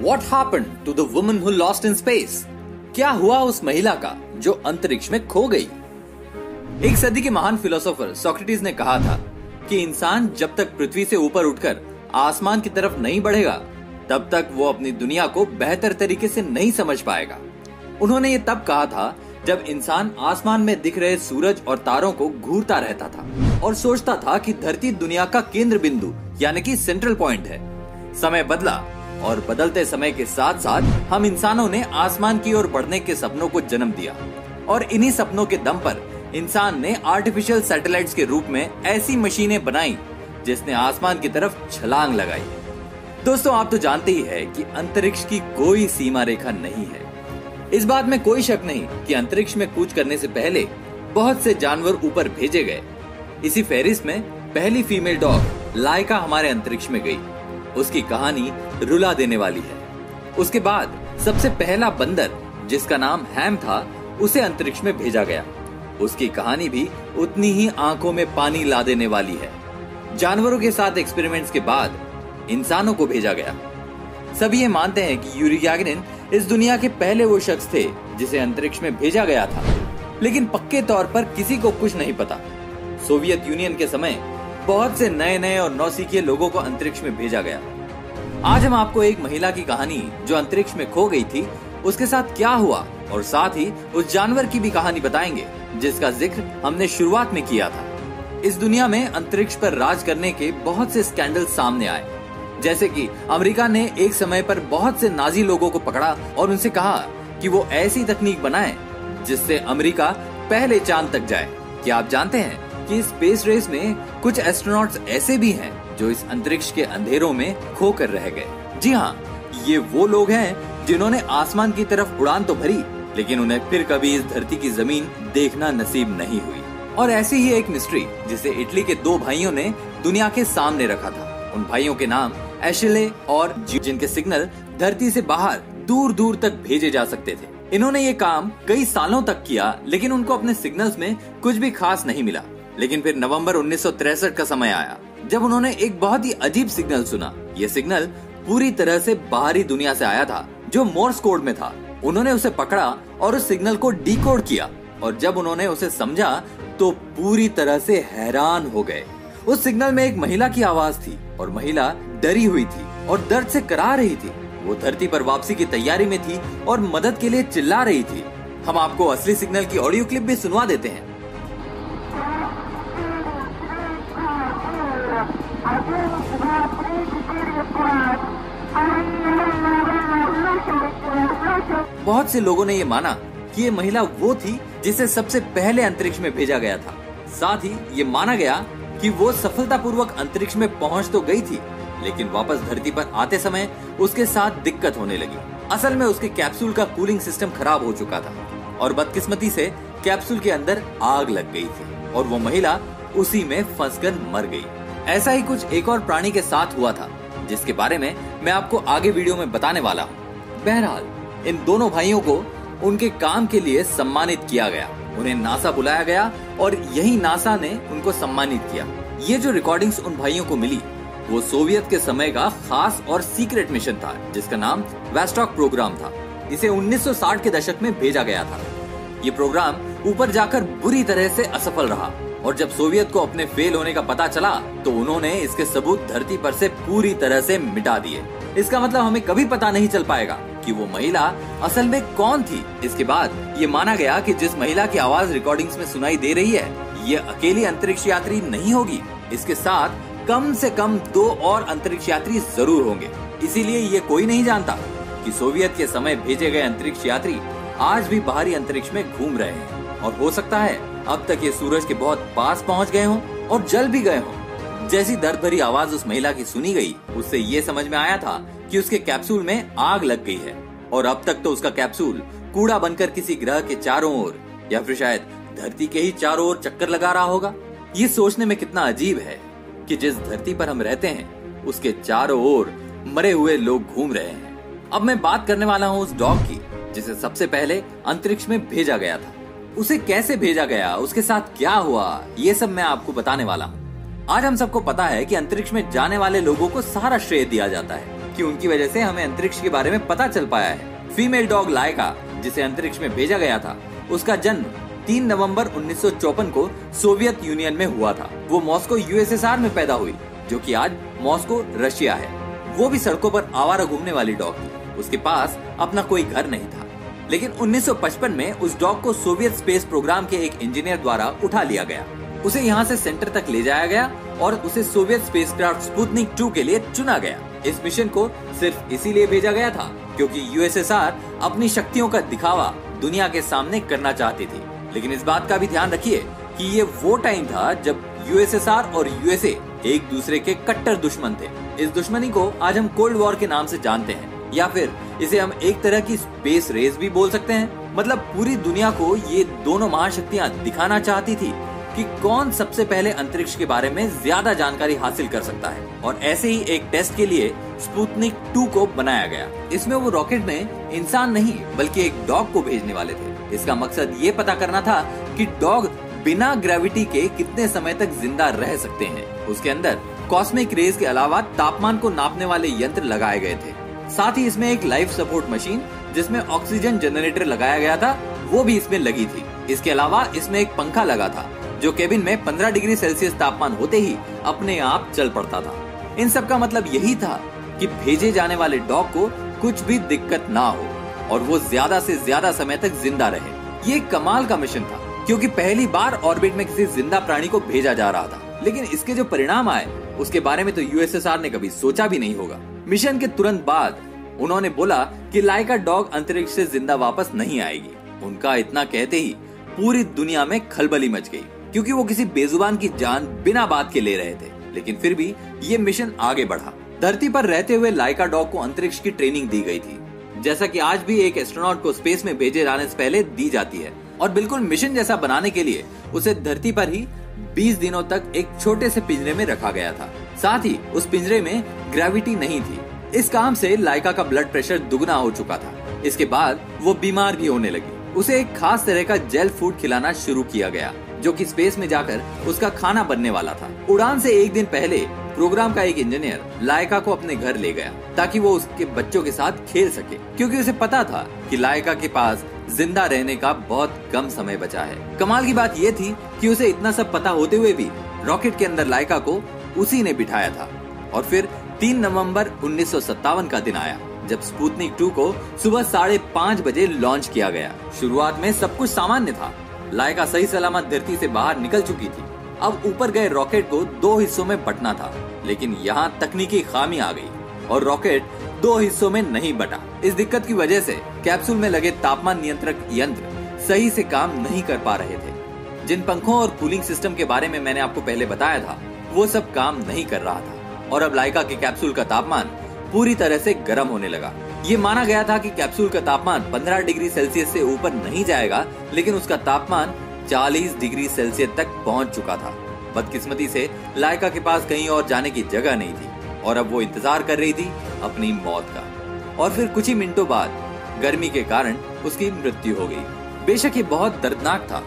What happened to the woman who lost in space? क्या हुआ उस महिला का जो अंतरिक्ष में खो गई? एक सदी के महान फिलोसोफर सोक्रेटिस ने कहा था कि इंसान जब तक पृथ्वी से ऊपर उठकर आसमान की तरफ नहीं बढ़ेगा तब तक वो अपनी दुनिया को बेहतर तरीके से नहीं समझ पाएगा। उन्होंने ये तब कहा था जब इंसान आसमान में दिख रहे सूरज और तारों को घूरता रहता था और सोचता था कि धरती दुनिया का केंद्र बिंदु यानी कि सेंट्रल पॉइंट है। समय बदला और बदलते समय के साथ साथ हम इंसानों ने आसमान की ओर बढ़ने के सपनों को जन्म दिया और इन्हीं सपनों के दम पर इंसान ने आर्टिफिशियल सैटेलाइट्स के रूप में ऐसी मशीनें बनाई जिसने आसमान की तरफ छलांग लगाई। दोस्तों, आप तो जानते ही है कि अंतरिक्ष की कोई सीमा रेखा नहीं है। इस बात में कोई शक नहीं कि अंतरिक्ष में कूच करने से पहले बहुत से जानवर ऊपर भेजे गए। इसी फेरिस में पहली फीमेल डॉग लाइका हमारे अंतरिक्ष में गई। उसकी कहानी रुला देने वाली है। उसके बाद सबसे पहला बंदर जिसका नाम हैम था उसे अंतरिक्ष में भेजा गया। उसकी कहानी भी उतनी ही आंखों में पानी ला देने वाली है। जानवरों के साथ एक्सपेरिमेंट्स के बाद इंसानों को भेजा गया। सभी ये मानते हैं कि यूरी गैगरिन इस दुनिया के पहले वो शख्स थे जिसे अंतरिक्ष में भेजा गया था, लेकिन पक्के तौर पर किसी को कुछ नहीं पता। सोवियत यूनियन के समय बहुत से नए नए और नौसिखिए लोगों को अंतरिक्ष में भेजा गया। आज हम आपको एक महिला की कहानी जो अंतरिक्ष में खो गई थी उसके साथ क्या हुआ और साथ ही उस जानवर की भी कहानी बताएंगे जिसका जिक्र हमने शुरुआत में किया था। इस दुनिया में अंतरिक्ष पर राज करने के बहुत से स्कैंडल सामने आए, जैसे कि अमेरिका ने एक समय पर बहुत से नाजी लोगों को पकड़ा और उनसे कहा कि वो ऐसी तकनीक बनाएं जिससे अमेरिका पहले चांद तक जाए। क्या आप जानते हैं कि स्पेस रेस में कुछ एस्ट्रोनॉट्स ऐसे भी हैं जो इस अंतरिक्ष के अंधेरों में खोकर रह गए? जी हाँ, ये वो लोग हैं जिन्होंने आसमान की तरफ उड़ान तो भरी लेकिन उन्हें फिर कभी इस धरती की जमीन देखना नसीब नहीं हुई। और ऐसी ही एक मिस्ट्री जिसे इटली के दो भाइयों ने दुनिया के सामने रखा था। उन भाइयों के नाम एशले और जिनके सिग्नल धरती से बाहर दूर दूर तक भेजे जा सकते थे। इन्होंने ये काम कई सालों तक किया लेकिन उनको अपने सिग्नल्स में कुछ भी खास नहीं मिला। लेकिन फिर नवंबर 1963 का समय आया जब उन्होंने एक बहुत ही अजीब सिग्नल सुना। ये सिग्नल पूरी तरह से बाहरी दुनिया से आया था जो मोर्स कोड में था। उन्होंने उसे पकड़ा और उस सिग्नल को डिकोड किया और जब उन्होंने उसे समझा तो पूरी तरह से हैरान हो गए। उस सिग्नल में एक महिला की आवाज थी और महिला डरी हुई थी और दर्द से करा रही थी। वो धरती पर वापसी की तैयारी में थी और मदद के लिए चिल्ला रही थी। हम आपको असली सिग्नल की ऑडियो क्लिप भी सुनवा देते हैं। बहुत से लोगों ने ये माना कि ये महिला वो थी जिसे सबसे पहले अंतरिक्ष में भेजा गया था। साथ ही ये माना गया कि वो सफलतापूर्वक अंतरिक्ष में पहुंच तो गई थी लेकिन वापस धरती पर आते समय उसके साथ दिक्कत होने लगी। असल में उसके कैप्सूल का कूलिंग सिस्टम खराब हो चुका था और बदकिस्मती से कैप्सूल के अंदर आग लग गई थी और वो महिला उसी में फंसकर मर गई। ऐसा ही कुछ एक और प्राणी के साथ हुआ था जिसके बारे में मैं आपको आगे वीडियो में बताने वाला हूँ। बहरहाल इन दोनों भाइयों को उनके काम के लिए सम्मानित किया गया। उन्हें नासा बुलाया गया और यही नासा ने उनको सम्मानित किया। ये जो रिकॉर्डिंग्स उन भाइयों को मिली वो सोवियत के समय का खास और सीक्रेट मिशन था जिसका नाम वेस्टॉक प्रोग्राम था। इसे 1960 के दशक में भेजा गया था। ये प्रोग्राम ऊपर जाकर बुरी तरह से असफल रहा और जब सोवियत को अपने फेल होने का पता चला तो उन्होंने इसके सबूत धरती पर से पूरी तरह से मिटा दिए। इसका मतलब हमें कभी पता नहीं चल पाएगा कि वो महिला असल में कौन थी। इसके बाद ये माना गया कि जिस महिला की आवाज रिकॉर्डिंग्स में सुनाई दे रही है ये अकेली अंतरिक्ष यात्री नहीं होगी, इसके साथ कम से कम 2 और अंतरिक्ष यात्री जरूर होंगे। इसीलिए ये कोई नहीं जानता कि सोवियत के समय भेजे गए अंतरिक्ष यात्री आज भी बाहरी अंतरिक्ष में घूम रहे हैं और हो सकता है अब तक ये सूरज के बहुत पास पहुंच गए हों और जल भी गए हों। जैसी दर्द भरी आवाज उस महिला की सुनी गई उससे ये समझ में आया था कि उसके कैप्सूल में आग लग गई है और अब तक तो उसका कैप्सूल कूड़ा बनकर किसी ग्रह के चारों ओर या फिर शायद धरती के ही चारों ओर चक्कर लगा रहा होगा। ये सोचने में कितना अजीब है कि जिस धरती पर हम रहते हैं उसके चारों ओर मरे हुए लोग घूम रहे हैं। अब मैं बात करने वाला हूँ उस डॉग की जिसे सबसे पहले अंतरिक्ष में भेजा गया था। उसे कैसे भेजा गया, उसके साथ क्या हुआ, ये सब मैं आपको बताने वाला हूँ। आज हम सबको पता है कि अंतरिक्ष में जाने वाले लोगों को सारा श्रेय दिया जाता है कि उनकी वजह से हमें अंतरिक्ष के बारे में पता चल पाया है। फीमेल डॉग लाइका, जिसे अंतरिक्ष में भेजा गया था, उसका जन्म 3 नवंबर 1954 को सोवियत यूनियन में हुआ था। वो मॉस्को यूएसएसआर में पैदा हुई, जो कि आज मॉस्को रशिया है। वो भी सड़कों पर आवारा घूमने वाली डॉग थी। उसके पास अपना कोई घर नहीं था, लेकिन 1955 में उस डॉग को सोवियत स्पेस प्रोग्राम के एक इंजीनियर द्वारा उठा लिया गया। उसे यहाँ से सेंटर तक ले जाया गया और उसे सोवियत स्पेसक्राफ्ट स्पुतनिक 2 के लिए चुना गया। इस मिशन को सिर्फ इसीलिए भेजा गया था क्योंकि यूएसएसआर अपनी शक्तियों का दिखावा दुनिया के सामने करना चाहती थी। लेकिन इस बात का भी ध्यान रखिए कि ये वो टाइम था जब यूएसएसआर और यूएसए एक दूसरे के कट्टर दुश्मन थे। इस दुश्मनी को आज हम कोल्ड वॉर के नाम से जानते हैं, या फिर इसे हम एक तरह की स्पेस रेस भी बोल सकते हैं। मतलब पूरी दुनिया को ये दोनों महाशक्तियां दिखाना चाहती थी कि कौन सबसे पहले अंतरिक्ष के बारे में ज्यादा जानकारी हासिल कर सकता है। और ऐसे ही एक टेस्ट के लिए स्पुतनिक 2 को बनाया गया। इसमें वो रॉकेट में इंसान नहीं बल्कि एक डॉग को भेजने वाले थे। इसका मकसद ये पता करना था कि डॉग बिना ग्रेविटी के कितने समय तक जिंदा रह सकते हैं। उसके अंदर कॉस्मिक रेज के अलावा तापमान को नापने वाले यंत्र लगाए गए थे। साथ ही इसमें एक लाइफ सपोर्ट मशीन जिसमें ऑक्सीजन जनरेटर लगाया गया था, वो भी इसमें लगी थी। इसके अलावा इसमें एक पंखा लगा था जो केबिन में 15 डिग्री सेल्सियस तापमान होते ही अपने आप चल पड़ता था। इन सब का मतलब यही था कि भेजे जाने वाले डॉग को कुछ भी दिक्कत ना हो और वो ज्यादा से ज्यादा समय तक जिंदा रहे। ये कमाल का मिशन था क्योंकि पहली बार ऑर्बिट में किसी जिंदा प्राणी को भेजा जा रहा था। लेकिन इसके जो परिणाम आए उसके बारे में तो यूएसएसआर ने कभी सोचा भी नहीं होगा। मिशन के तुरंत बाद उन्होंने बोला कि लाइका डॉग अंतरिक्ष से जिंदा वापस नहीं आएगी। उनका इतना कहते ही पूरी दुनिया में खलबली मच गई क्योंकि वो किसी बेजुबान की जान बिना बात के ले रहे थे। लेकिन फिर भी ये मिशन आगे बढ़ा। धरती पर रहते हुए लाइका डॉग को अंतरिक्ष की ट्रेनिंग दी गई थी, जैसा कि आज भी एक एस्ट्रोनॉट को स्पेस में भेजे जाने से पहले दी जाती है। और बिल्कुल मिशन जैसा बनाने के लिए उसे धरती पर ही 20 दिनों तक एक छोटे से पिंजरे में रखा गया था। साथ ही उस पिंजरे में ग्रेविटी नहीं थी। इस काम से लाइका का ब्लड प्रेशर दुगना हो चुका था। इसके बाद वो बीमार भी होने लगी। उसे एक खास तरह का जेल फूड खिलाना शुरू किया गया जो कि स्पेस में जाकर उसका खाना बनने वाला था। उड़ान से एक दिन पहले प्रोग्राम का एक इंजीनियर लाइका को अपने घर ले गया ताकि वो उसके बच्चों के साथ खेल सके, क्योंकि उसे पता था कि लाइका के पास जिंदा रहने का बहुत कम समय बचा है। कमाल की बात ये थी कि उसे इतना सब पता होते हुए भी रॉकेट के अंदर लाइका को उसी ने बिठाया था। और फिर 3 नवंबर 1957 का दिन आया जब स्पुतनिक 2 को सुबह 5:30 बजे लॉन्च किया गया। शुरुआत में सब कुछ सामान्य था। लाइका सही सलामत धरती से बाहर निकल चुकी थी। अब ऊपर गए रॉकेट को 2 हिस्सों में बंटना था, लेकिन यहाँ तकनीकी खामी आ गई और रॉकेट 2 हिस्सों में नहीं बटा। इस दिक्कत की वजह से कैप्सूल में लगे तापमान नियंत्रक यंत्र सही से काम नहीं कर पा रहे थे। जिन पंखों और कूलिंग सिस्टम के बारे में मैंने आपको पहले बताया था, वो सब काम नहीं कर रहा था और अब लाइका के कैप्सूल का तापमान पूरी तरह से गर्म होने लगा। ये माना गया था कि कैप्सूल का तापमान 15 डिग्री सेल्सियस से ऊपर नहीं जाएगा, लेकिन उसका तापमान 40 डिग्री सेल्सियस तक पहुंच चुका था। बदकिस्मती से लाइका के पास कहीं और जाने की जगह नहीं थी और अब वो इंतजार कर रही थी अपनी मौत का। और फिर कुछ ही मिनटों बाद गर्मी के कारण उसकी मृत्यु हो गई। बेशक ये बहुत दर्दनाक था।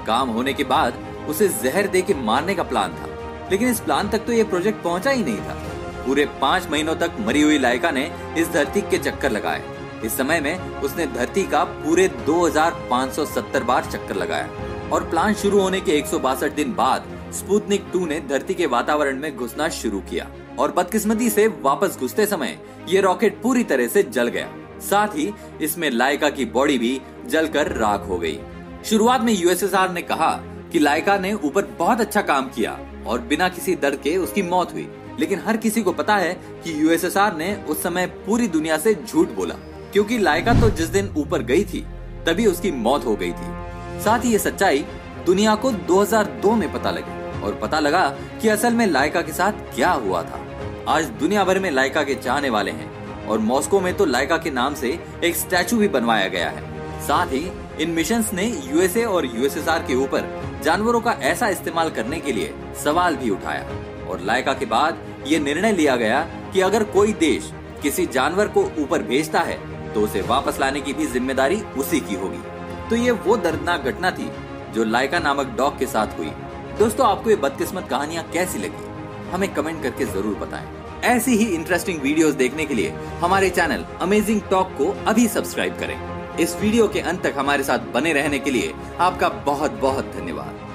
काम होने के बाद उसे जहर दे के मारने का प्लान था, लेकिन इस प्लान तक तो ये प्रोजेक्ट पहुंचा ही नहीं था। पूरे 5 महीनों तक मरी हुई लाइका ने इस धरती के चक्कर लगाए। इस समय में उसने धरती का पूरे 2570 बार चक्कर लगाया और प्लान शुरू होने के 162 दिन बाद स्पुतनिक 2 ने धरती के वातावरण में घुसना शुरू किया और बदकिस्मती से वापस घुसते समय ये रॉकेट पूरी तरह से जल गया। साथ ही इसमें लाइका की बॉडी भी जलकर राख हो गई। शुरुआत में यूएसएसआर ने कहा कि लाइका ने ऊपर बहुत अच्छा काम किया और बिना किसी दर्द के उसकी मौत हुई, लेकिन हर किसी को पता है कि यूएसएसआर ने उस समय पूरी दुनिया से झूठ बोला, क्योंकि लाइका तो जिस दिन ऊपर गई थी तभी उसकी मौत हो गई थी। साथ ही ये सच्चाई दुनिया को 2002 में पता लगी और पता लगा कि असल में लाइका के साथ क्या हुआ था। आज दुनिया भर में लाइका के चाहने वाले हैं और मॉस्को में तो लाइका के नाम से एक स्टैचू भी बनवाया गया है। साथ ही इन मिशंस ने यूएसए और यूएसएसआर के ऊपर जानवरों का ऐसा इस्तेमाल करने के लिए सवाल भी उठाया और लाइका के बाद ये निर्णय लिया गया कि अगर कोई देश किसी जानवर को ऊपर भेजता है तो उसे वापस लाने की भी जिम्मेदारी उसी की होगी। तो ये वो दर्दनाक घटना थी जो लाइका नामक डॉग के साथ हुई। दोस्तों, आपको ये बदकिस्मत कहानियां कैसी लगी हमें कमेंट करके जरूर बताएं। ऐसी ही इंटरेस्टिंग वीडियोस देखने के लिए हमारे चैनल अमेजिंग टॉक को अभी सब्सक्राइब करें। इस वीडियो के अंत तक हमारे साथ बने रहने के लिए आपका बहुत बहुत धन्यवाद।